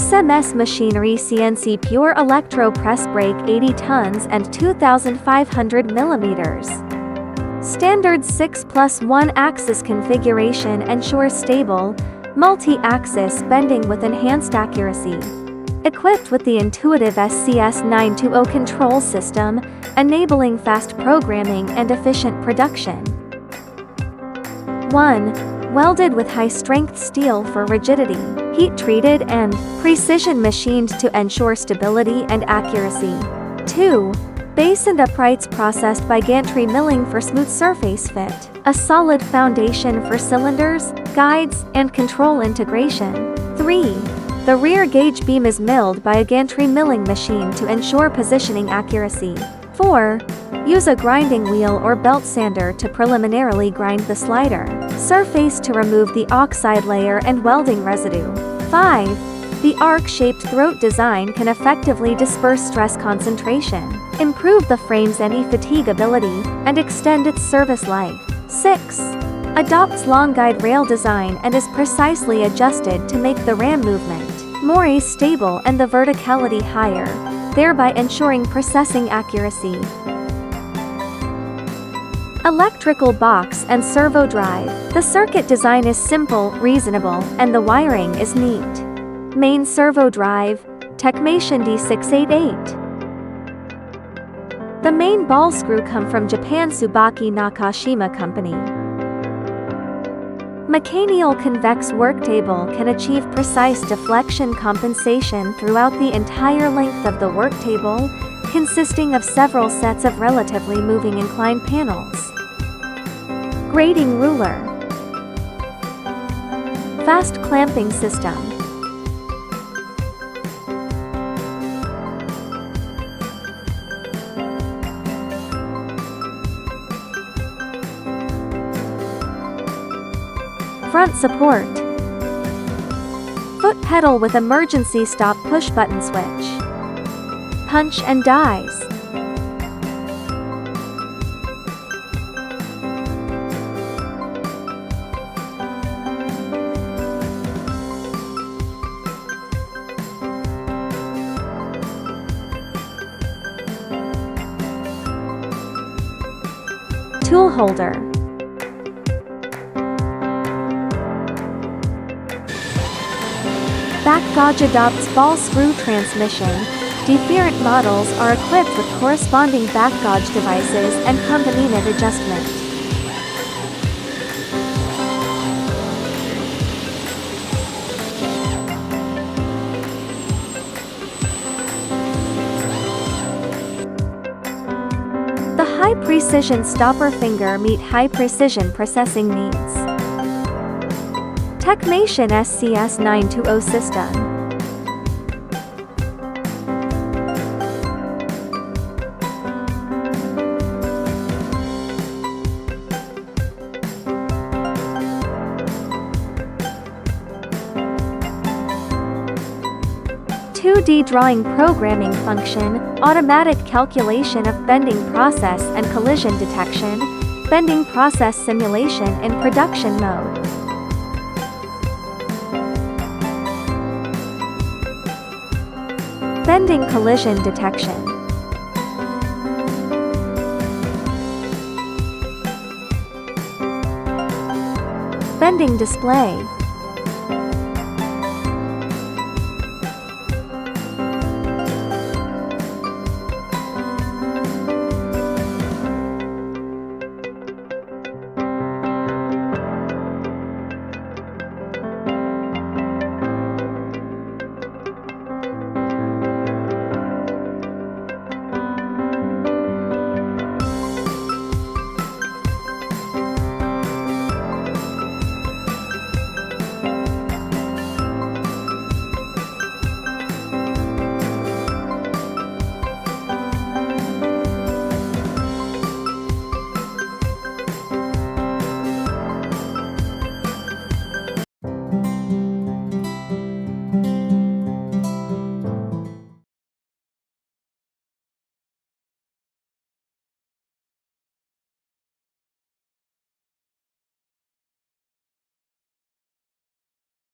SMS machinery CNC pure electro press brake 80 tons and 2,500 millimeters. Standard 6+1 axis configuration ensures stable, multi-axis bending with enhanced accuracy. Equipped with the intuitive scs920 control system, enabling fast programming and efficient production. 1. Welded with high-strength steel for rigidity, heat-treated and precision machined to ensure stability and accuracy. 2. Base and uprights processed by gantry milling for smooth surface fit, a solid foundation for cylinders, guides, and control integration. 3. The rear gauge beam is milled by a gantry milling machine to ensure positioning accuracy. 4. Use a grinding wheel or belt sander to preliminarily grind the slider surface to remove the oxide layer and welding residue. 5. The arc-shaped throat design can effectively disperse stress concentration, improve the frame's anti-fatigability, and extend its service life. 6. Adopts long guide rail design and is precisely adjusted to make the ram movement more stable and the verticality higher, thereby ensuring processing accuracy. Electrical box and servo drive. The circuit design is simple, reasonable, and the wiring is neat. Main servo drive, Techmation D688. The main ball screw come from Japan Tsubaki Nakashima Company. Mechanical convex worktable can achieve precise deflection compensation throughout the entire length of the worktable, consisting of several sets of relatively moving inclined panels. Grading ruler. Fast clamping system. Front support. Foot pedal with emergency stop push button switch. Punch and dies. Tool holder. Back gauge adopts ball screw transmission. Different models are equipped with corresponding back gauge devices and convenient adjustment. The high-precision stopper finger meet high-precision processing needs. Techmation scs920 system. Drawing programming function, automatic calculation of bending process and collision detection, bending process simulation in production mode. Bending collision detection. Bending display.